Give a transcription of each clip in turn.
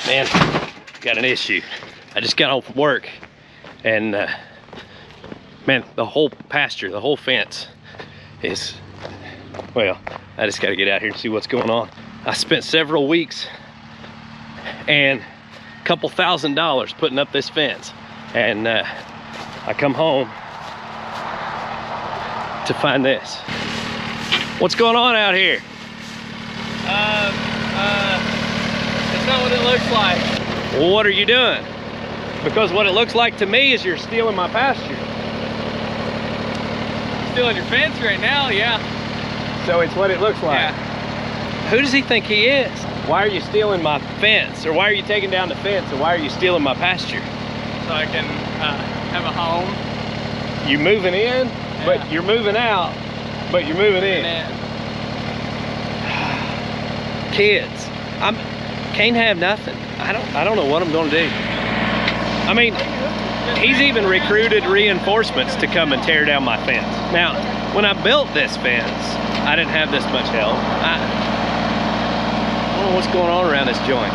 Man, got an issue. I just got home from work and man, the whole pasture, the whole fence is, well, I just got to get out here and see what's going on. I spent several weeks and a couple $1,000s putting up this fence, and I come home to find this. What's going on out here? It's not what it looks like. Well, what are you doing? Because what it looks like to me is you're stealing my pasture. Stealing your fence right now, yeah. So it's what it looks like. Yeah. Who does he think he is? Why are you stealing my fence? Or why are you taking down the fence? Or why are you stealing my pasture? So I can have a home. You moving in, Yeah. but you're moving out, but you're moving in. Kids, can't have nothing. I don't know what I'm gonna do. I mean, he's even recruited reinforcements to come and tear down my fence. Now, when I built this fence, I didn't have this much help. I don't know what's going on around this joint.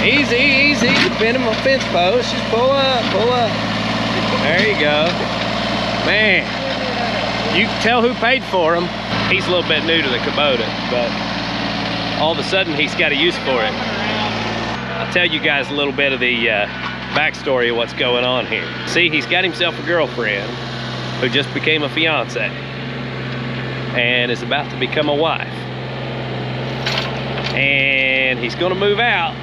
Easy, easy, bending my fence post. Just pull up, pull up. There you go. Man, you can tell who paid for him. He's a little bit new to the Kubota, but all of a sudden he's got a use for it. I'll tell you guys a little bit of the backstory of what's going on here. See, he's got himself a girlfriend who just became a fiance and is about to become a wife. And he's gonna move out,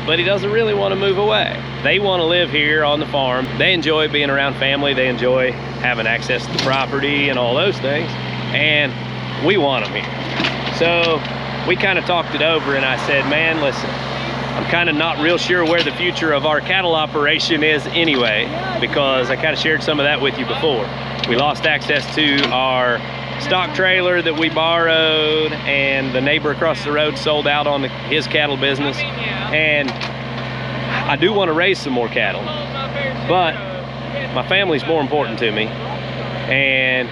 but he doesn't really want to move away. They want to live here on the farm. They enjoy being around family. They enjoy having access to the property and all those things. And we want them here. So we kind of talked it over, and I said, man, listen, I'm kind of not real sure where the future of our cattle operation is anyway, because I kind of shared some of that with you before. We lost access to our stock trailer that we borrowed, and the neighbor across the road sold out on his cattle business. And I do want to raise some more cattle, but my family's more important to me, and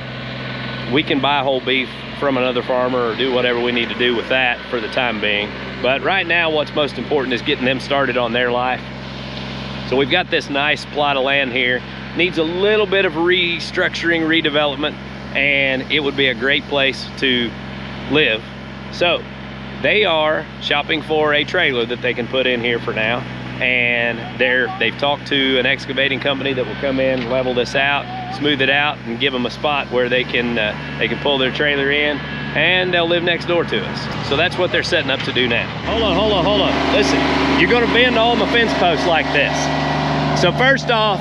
we can buy whole beef from another farmer or do whatever we need to do with that for the time being. But right now, what's most important is getting them started on their life. So we've got this nice plot of land here. Needs a little bit of restructuring, redevelopment, and it would be a great place to live. So they are shopping for a trailer that they can put in here for now. And they've talked to an excavating company that will come in, level this out, smooth it out, and give them a spot where they can pull their trailer in, and they'll live next door to us. So that's what they're setting up to do now. Hold on. Listen, you're gonna bend all my fence posts like this. So first off,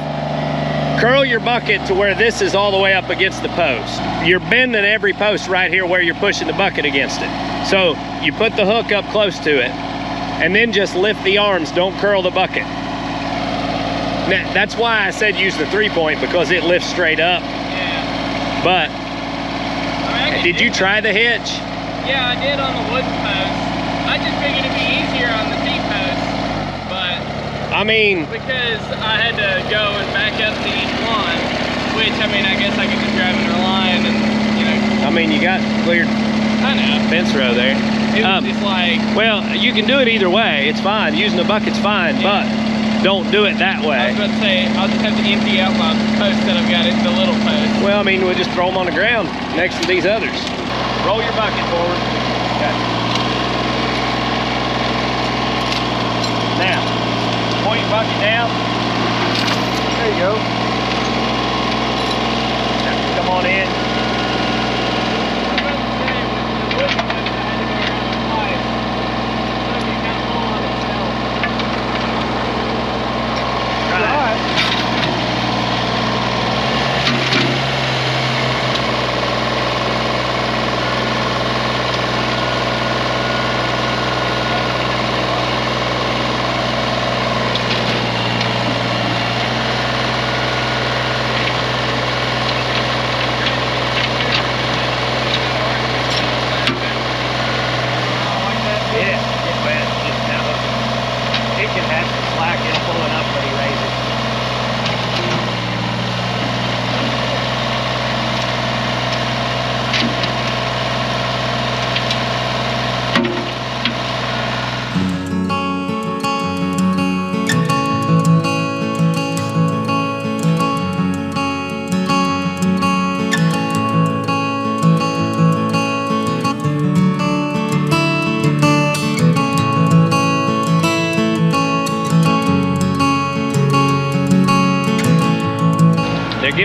curl your bucket to where this is all the way up against the post. You're bending every post right here where you're pushing the bucket against it. So you put the hook up close to it, and then just lift the arms, don't curl the bucket. Now, that's why I said use the 3-point, because it lifts straight up. Yeah. But, did you try the hitch? Yeah, I did on the wooden post. I just figured it'd be easier on the T-post, but I mean, because I had to go and back up to each one, which, I mean, I guess I could just drive in a line and, you know. I mean, you got cleared I know. fence row there. It was just like, well, you can do it either way. It's fine. Using the bucket's fine, but don't do it that I way. was about to say, I'll just have to empty out my post that I've got, the little post. Well, I mean, we'll just throw them on the ground next to these others. Roll your bucket forward. Okay. Now, point your bucket down. There you go. Now, come on in.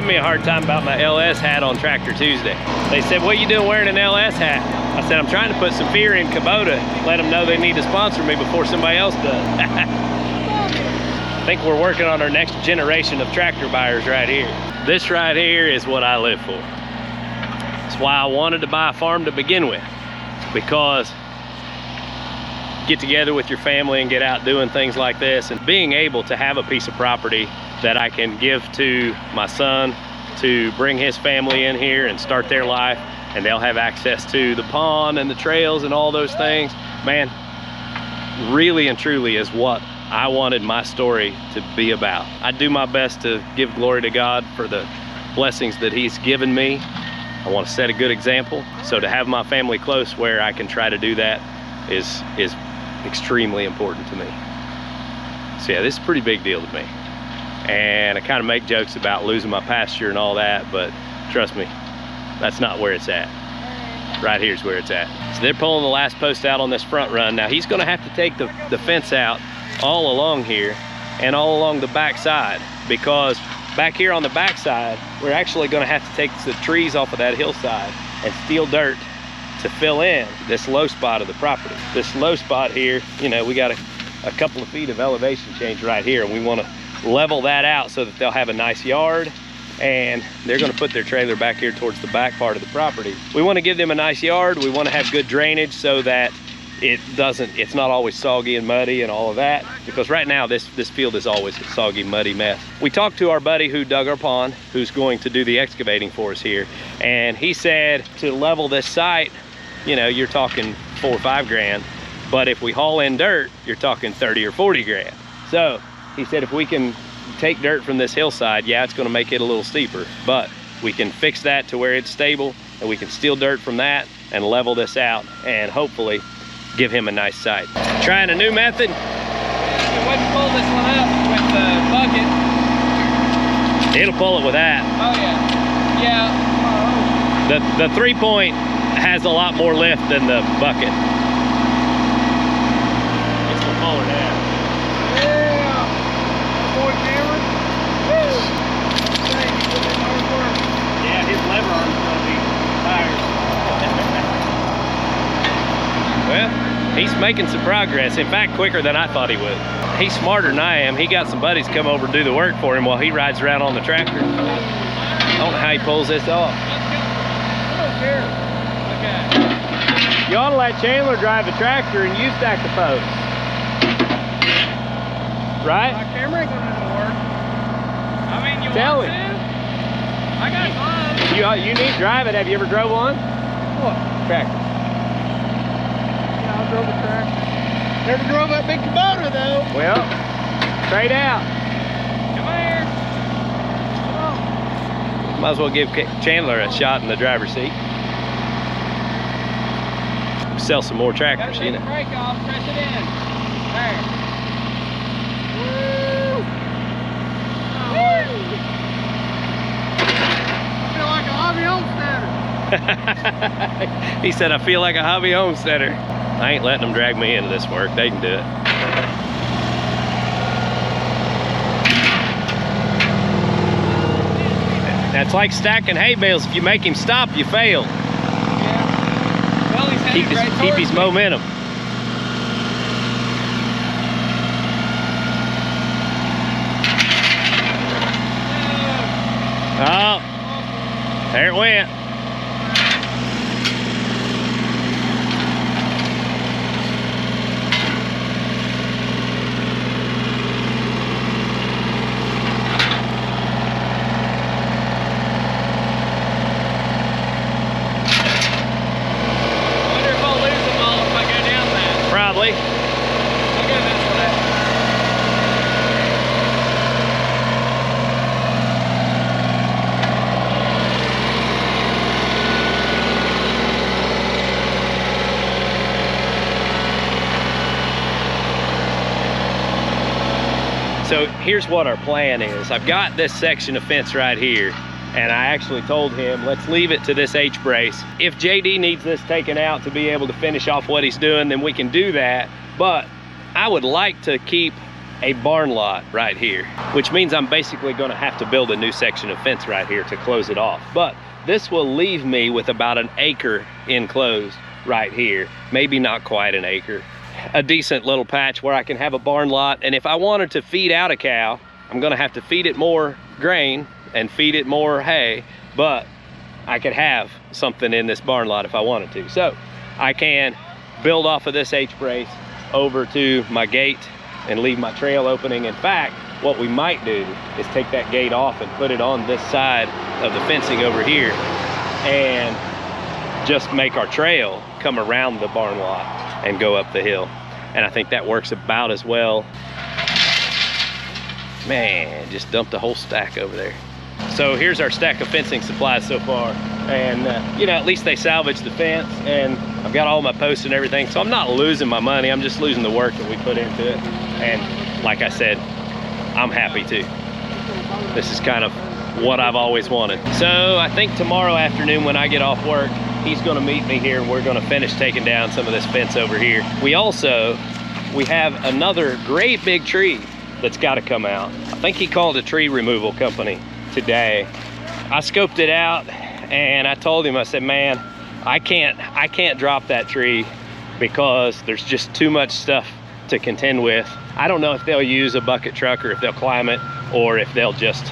me a hard time about my LS hat on Tractor Tuesday. They said, what are you doing wearing an LS hat? I said, I'm trying to put some fear in Kubota, let them know they need to sponsor me before somebody else does. I think we're working on our next generation of tractor buyers right here. This right here is what I live for. That's why I wanted to buy a farm to begin with, because get together with your family and get out doing things like this, and being able to have a piece of property that I can give to my son to bring his family in here and start their life, and they'll have access to the pond and the trails and all those things. Man, really and truly is what I wanted my story to be about. I do my best to give glory to God for the blessings that he's given me. I want to set a good example. So to have my family close where I can try to do that is extremely important to me. So yeah, this is a pretty big deal to me. And I kind of make jokes about losing my pasture and all that, but trust me, that's not where it's at. Right here's where it's at. So they're pulling the last post out on this front run. Now he's gonna have to take the fence out all along here and all along the back side, because back here on the back side, we're actually gonna have to take the trees off of that hillside and steal dirt to fill in this low spot of the property. This low spot here, you know, we got a couple of feet of elevation change right here, and we wanna level that out so that they'll have a nice yard, and they're gonna put their trailer back here towards the back part of the property. We wanna give them a nice yard. We wanna have good drainage so that it's not always soggy and muddy and all of that, because right now this field is always a soggy, muddy mess. We talked to our buddy who dug our pond, who's going to do the excavating for us here, and he said to level this site, you know, you're talking $4 or $5 grand, but if we haul in dirt, you're talking 30 or 40 grand. So he said if we can take dirt from this hillside, yeah, it's gonna make it a little steeper, but we can fix that to where it's stable, and we can steal dirt from that and level this out and hopefully give him a nice site. Trying a new method. You wouldn't pull this one up with the bucket. It'll pull it with that. Oh yeah. Yeah. The 3-point has a lot more lift than the bucket. It's gonna pull her down. Yeah. Boy Cameron. Woo. Dang, you put in hard work. Yeah, his lever arm's gonna be tired. Well, he's making some progress. In fact, quicker than I thought he would. He's smarter than I am. He got some buddies come over and do the work for him while he rides around on the tractor. I don't know how he pulls this off. I don't care. Okay. You ought to let Chandler drive the tractor and you stack the posts. Right? My camera ain't gonna do the work. I mean, you Tell want him. to? I got mine. You need to drive it. Have you ever drove one? What? Tractor. Yeah, I drove a tractor. Never drove that big Kubota though. Well, trade out. Come here. Come on. Might as well give Chandler a shot in the driver's seat. Sell some more tractors, Gotta you take know. the brake off, press it in. There. Woo! Oh, I feel like a hobby homesteader. He said, I feel like a hobby homesteader. I ain't letting them drag me into this work. They can do it. That's like stacking hay bales. If you make him stop, you fail. Yeah. Well, he's headed right Keep towards his me. momentum. Oh, there it went. Wonder if I'll lose them all if I go down that. Probably. I'll go this way. So here's what our plan is. I've got this section of fence right here, and I actually told him, let's leave it to this H-brace. If JD needs this taken out to be able to finish off what he's doing, then we can do that. But I would like to keep a barn lot right here, which means I'm basically gonna have to build a new section of fence right here to close it off. But this will leave me with about an acre enclosed right here, maybe not quite an acre. A decent little patch where I can have a barn lot, and if I wanted to feed out a cow, I'm gonna have to feed it more grain and feed it more hay, but I could have something in this barn lot if I wanted to. So I can build off of this H-brace over to my gate and leave my trail opening. In fact, what we might do is take that gate off and put it on this side of the fencing over here and just make our trail come around the barn lot and go up the hill. And I think that works about as well. Man, just dumped a whole stack over there. So here's our stack of fencing supplies so far. And you know, at least they salvaged the fence, and I've got all my posts and everything. So I'm not losing my money, I'm just losing the work that we put into it. And like I said, I'm happy too. This is kind of what I've always wanted. So I think tomorrow afternoon when I get off work, he's gonna meet me here and we're gonna finish taking down some of this fence over here. We have another great big tree that's gotta come out. I think he called a tree removal company today. I scoped it out and I told him, I said, man, I can't drop that tree because there's just too much stuff to contend with. I don't know if they'll use a bucket truck or if they'll climb it or if they'll just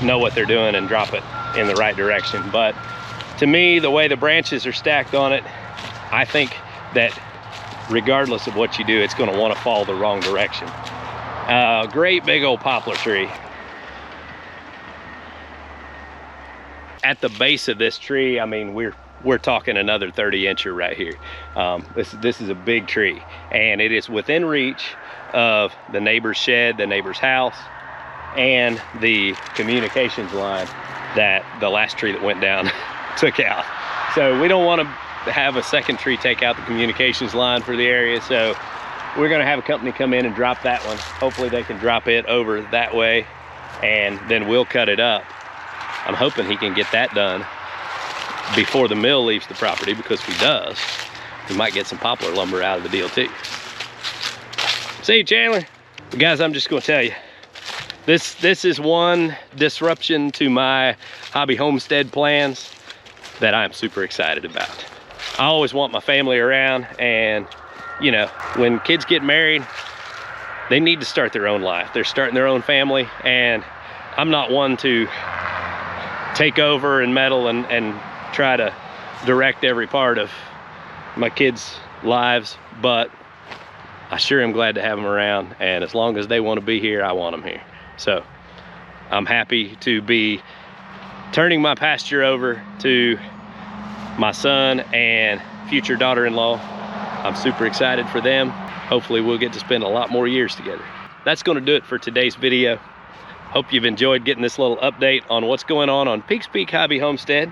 know what they're doing and drop it in the right direction. But to me, the way the branches are stacked on it, I think that regardless of what you do, it's going to want to fall the wrong direction. Great big old poplar tree. At the base of this tree, I mean, we're talking another 30-incher right here. This is a big tree, and it is within reach of the neighbor's shed, the neighbor's house, and the communications line that the last tree that went down took out. So we don't want to have a second tree take out the communications line for the area, so we're going to have a company come in and drop that one. Hopefully they can drop it over that way, and then we'll cut it up. I'm hoping he can get that done before the mill leaves the property, because if he does, we might get some poplar lumber out of the deal too. See you, Chandler. But guys, I'm just going to tell you, this is one disruption to my hobby homestead plans that I'm super excited about. I always want my family around, and you know, when kids get married, they need to start their own life. They're starting their own family, and I'm not one to take over and meddle and try to direct every part of my kids' lives, but I sure am glad to have them around, and as long as they want to be here, I want them here. So I'm happy to be turning my pasture over to my son and future daughter-in-law. I'm super excited for them. Hopefully we'll get to spend a lot more years together. That's going to do it for today's video. Hope you've enjoyed getting this little update on what's going on Peaks Peak Hobby Homestead.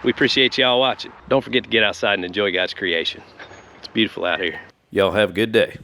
We appreciate y'all watching. Don't forget to get outside and enjoy God's creation. It's beautiful out here. Y'all have a good day.